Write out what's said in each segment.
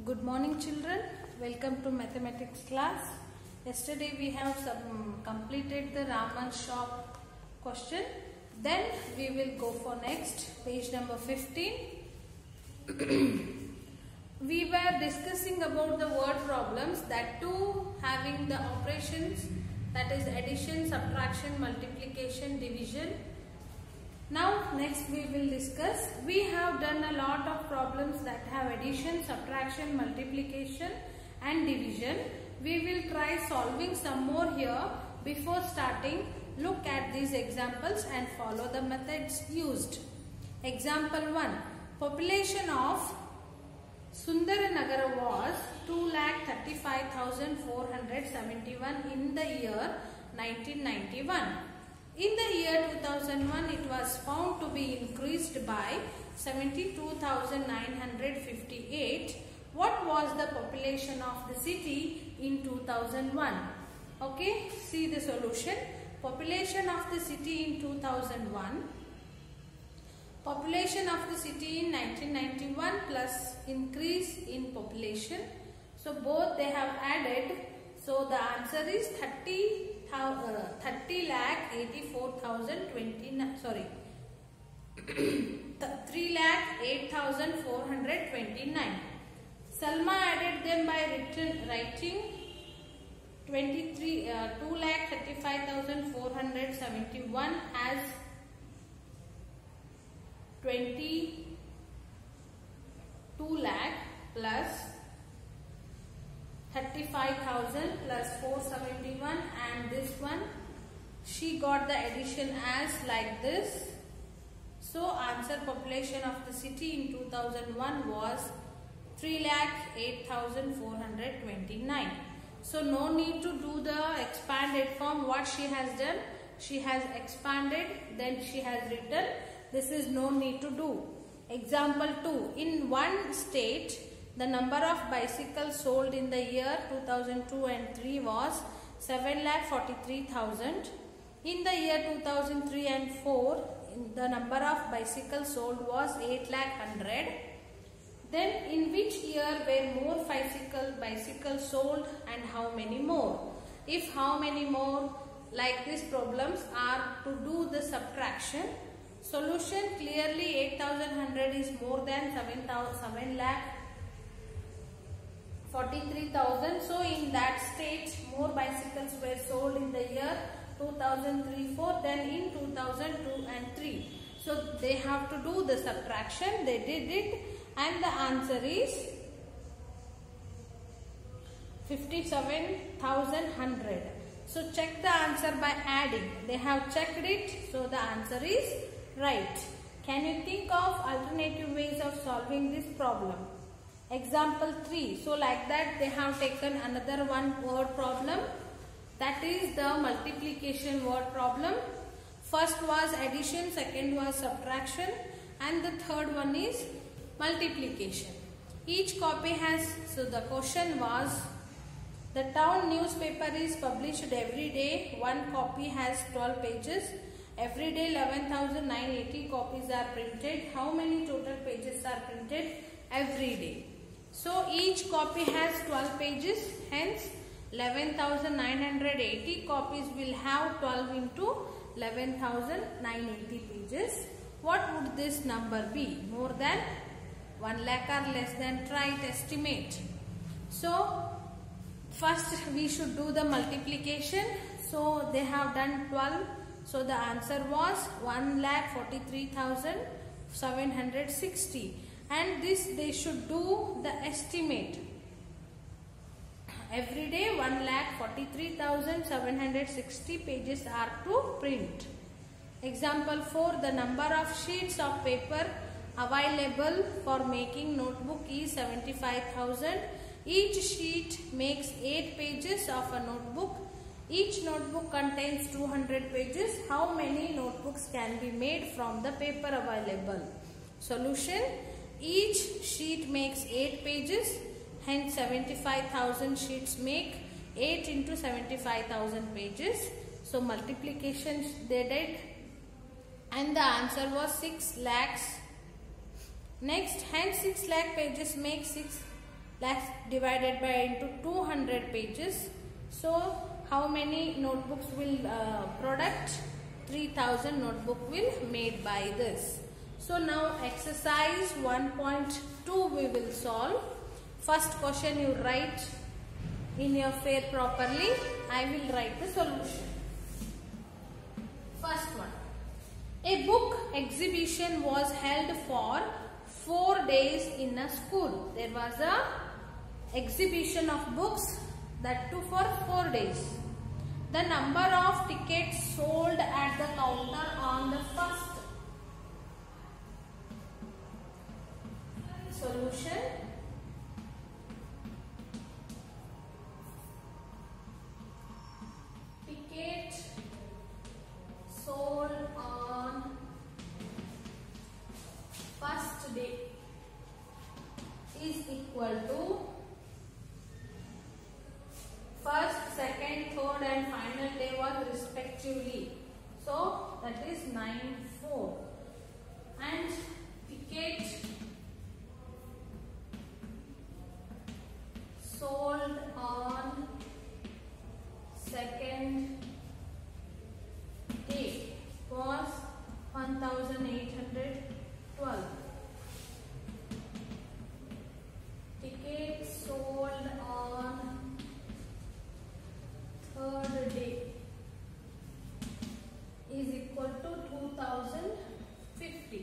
Good morning children, welcome to mathematics class. Yesterday we have completed the Raman shop question. Then we will go for next page number 15. We were discussing about the word problems, that too having the operations, that is addition, subtraction, multiplication, division. Now next we will discuss, we have done a lot of problems that have addition, subtraction, multiplication and division. We will try solving some more here. Before starting, look at these examples and follow the methods used. Example 1. Population of Sundaranagara was 2,35,471 in the year 1991. In the year 2001, it was found to be increased by 72,958. What was the population of the city in 2001? Okay, see the solution. Population of the city in 2001. Population of the city in 1991 plus increase in population. So both they have added. So the answer is 3,08,429. Salma added them by writing 2,35,471 as 22 lakh plus 35,000 plus 471, and this one she got the addition as like this. So answer population of the city in 2001 was 3,08,429. So no need to do the expanded form. What she has done, she has expanded, then she has written. This is no need to do. Example 2. In one state, the number of bicycles sold in the year 2002 and 3 was 7,43,000. In the year 2003 and 4, the number of bicycles sold was 8,100,000. Then in which year were more bicycles sold and how many more? If how many more, like these problems are to do the subtraction. Solution, clearly 8,100 is more than 7,43,000. So in that state, more bicycles were sold in the year 2003-4 than in 2002 and 3. So they have to do the subtraction. They did it, and the answer is 57,100. So check the answer by adding. They have checked it, so the answer is right. Can you think of alternative ways of solving this problem? Example 3. So like that they have taken another one word problem. That is the multiplication word problem. First was addition, second was subtraction, and the third one is multiplication. Each copy has, so the question was, the town newspaper is published every day. One copy has 12 pages. Every day 11,980 copies are printed. How many total pages are printed every day? So each copy has 12 pages. Hence 11,980 copies will have 12 into 11,980 pages. What would this number be? More than 1 lakh or less than? Try it, estimate. So first we should do the multiplication. So they have done 12. So the answer was 1,43,760. And this they should do the estimate. Every day 1,43,760 pages are to print. Example 4. The number of sheets of paper available for making notebook is 75,000. Each sheet makes 8 pages of a notebook. Each notebook contains 200 pages. How many notebooks can be made from the paper available? Solution. Each sheet makes 8 pages. Hence 75,000 sheets make 8 into 75,000 pages. So multiplication they did. And the answer was 6 lakhs. Next, hence 6 lakh pages make 6 Let's divide it by into 200 pages. So how many notebooks will product? 3000 notebook will made by this. So now exercise 1.2 we will solve. First question you write in your fair properly. I will write the solution. First one. A book exhibition was held for 4 days in a school. There was a exhibition of books, that too for 4 days. The number of tickets sold at the counter on the first. Solution. Ticket sold on first day is equal to first, second, third and final day was respectively. So that is 9/4. And ticket sold on second day was 1812. Ticket sold on third day is equal to 2050.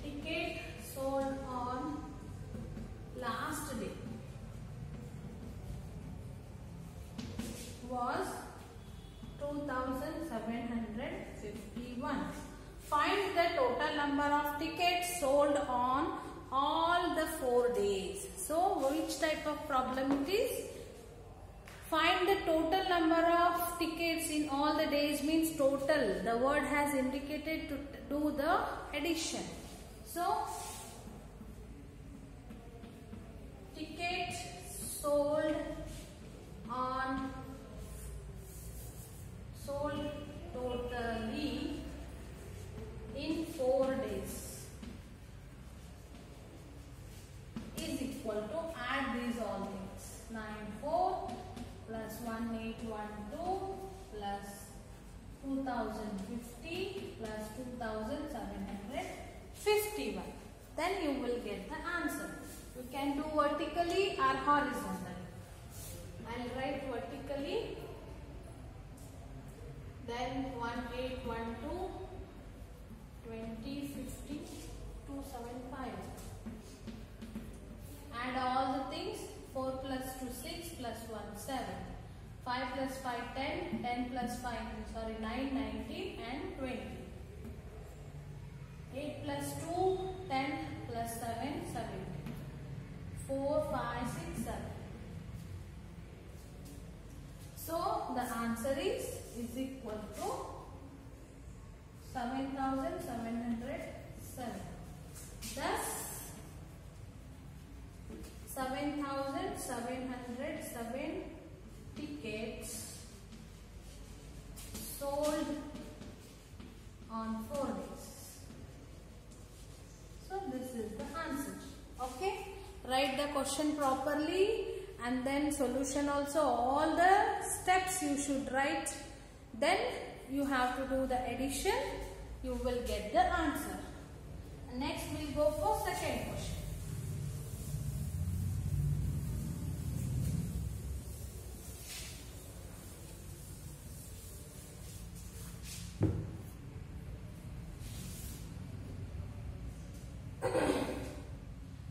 Ticket sold on last day was 2751. Find the total number of tickets sold on all the 4 days. So which type of problem it is? Find the total number of tickets in all the days means total. The word has indicated to do the addition. So ticket sold totally in 4 days is equal to, add these all things, 94 plus 1812 plus 2050 plus 2751. Then you will get the answer. You can do vertically or horizontally. I'll write vertically. Then 1812 20 50 275. Add all the things. 4 plus 2 6 plus 1 7. 5 plus 5 10. 10 plus 5 9 19 and 20. 8 plus 2 10 plus 7 17. 4 5 6 7. So the answer is equal to 7707. Thus 7707 tickets sold on 4 days. So this is the answer. Okay, write the question properly and then solution also. All the steps you should write. Then you have to do the addition. You will get the answer. Next we'll go for second question.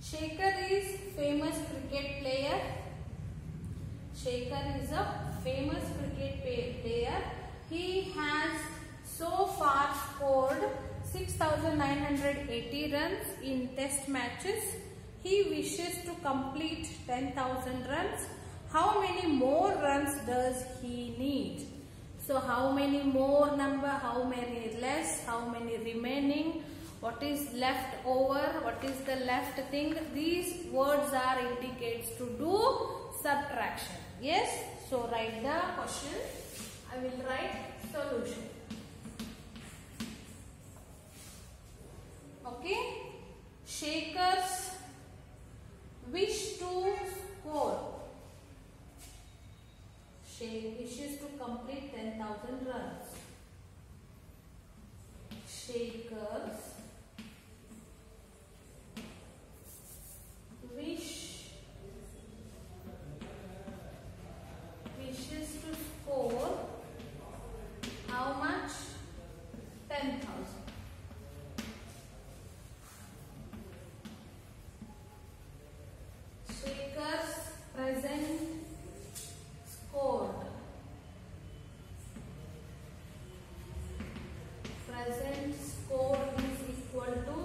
Shekhar is famous cricket player. Shekhar is a famous cricket player. He has so far scored 6,980 runs in test matches. He wishes to complete 10,000 runs. How many more runs does he need? So how many more number, how many less, how many remaining, what is left over, what is the left thing. These words are indicates to do subtraction. Yes, so write the question. I will write solution. Okay, Shakers wish to score. Wishes to complete 10,000 runs. Shakers wishes to score how much? 10,000. Shakers present scored. Present score is equal to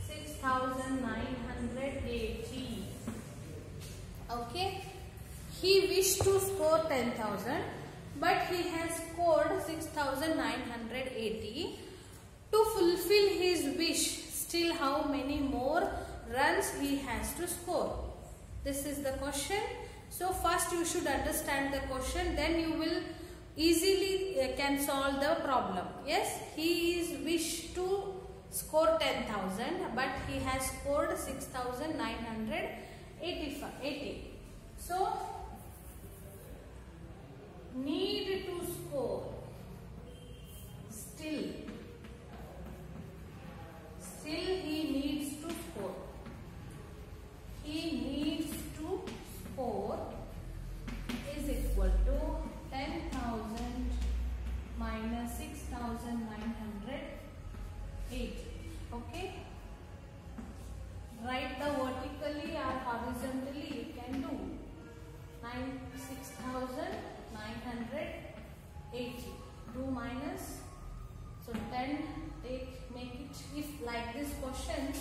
6,980. Okay. He wished to score 10,000, but he has scored 6,980. To fulfill his wish, still how many more runs he has to score? This is the question. So first you should understand the question, then you will easily can solve the problem. Yes, he is wished to score 10,000, but he has scored 6,980. So need to score, still he needs to score. He needs to score is equal to 10,000 minus 6,980. Okay. Write the vertically or horizontally you can do. 6,980. Do minus. So 10, make it if like this question.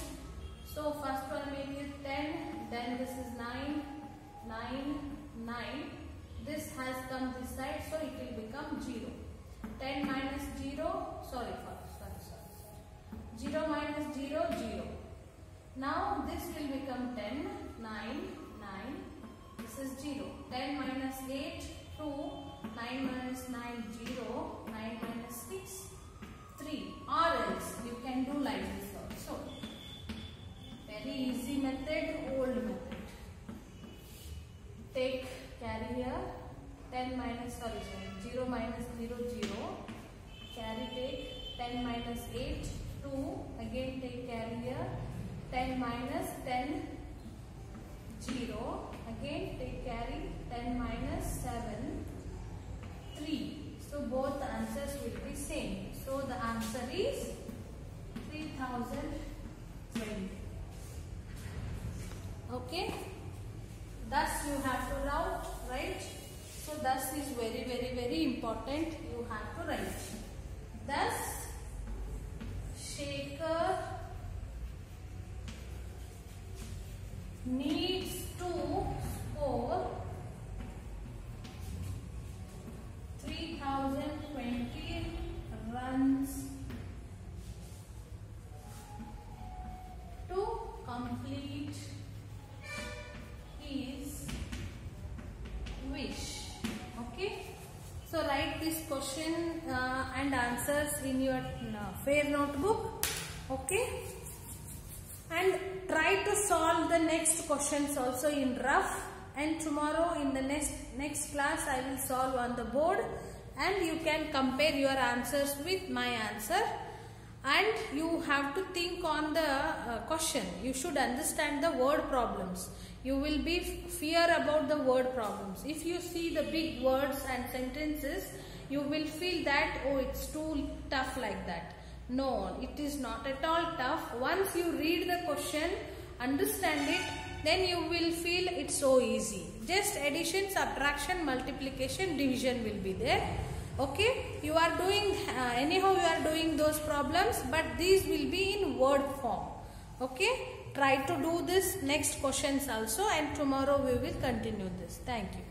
So first one make it 10, then this is 9, 9, 9. This has come this side, so it will become 0. 10 minus 0, 0 minus 0, 0. Now this will become 10, 9, 9. This is 0. 10 minus 8, 2. 9 minus 9, 0. 9 minus 6, 3. Or else you can do like this also. Very easy method, old method. Take carry here. 10 minus, 0 minus 0, 0. Carry take 10 minus 8, 2. Again take carry here. 10 minus 10, 0. Again take carry 10 minus 7, 3. So both the answers will be same. So the answer is 3020. Okay. Thus you have to write. So thus is very, very, very important. You have to write. Thus Shaker needs to score 3020 runs to complete his wish. Okay. So write this question and answers in your fair notebook. Okay. And try to solve the next questions also in rough. And tomorrow in the next class I will solve on the board, and you can compare your answers with my answer. And you have to think on the question. You should understand the word problems. You will be fear about the word problems. If you see the big words and sentences, you will feel that, oh, it's too tough like that. No, it is not at all tough. Once you read the question, understand it, then you will feel it's so easy. Just addition, subtraction, multiplication, division will be there. Okay, you are doing anyhow you are doing those problems, but these will be in word form. Okay, try to do this next questions also, and tomorrow we will continue this. Thank you.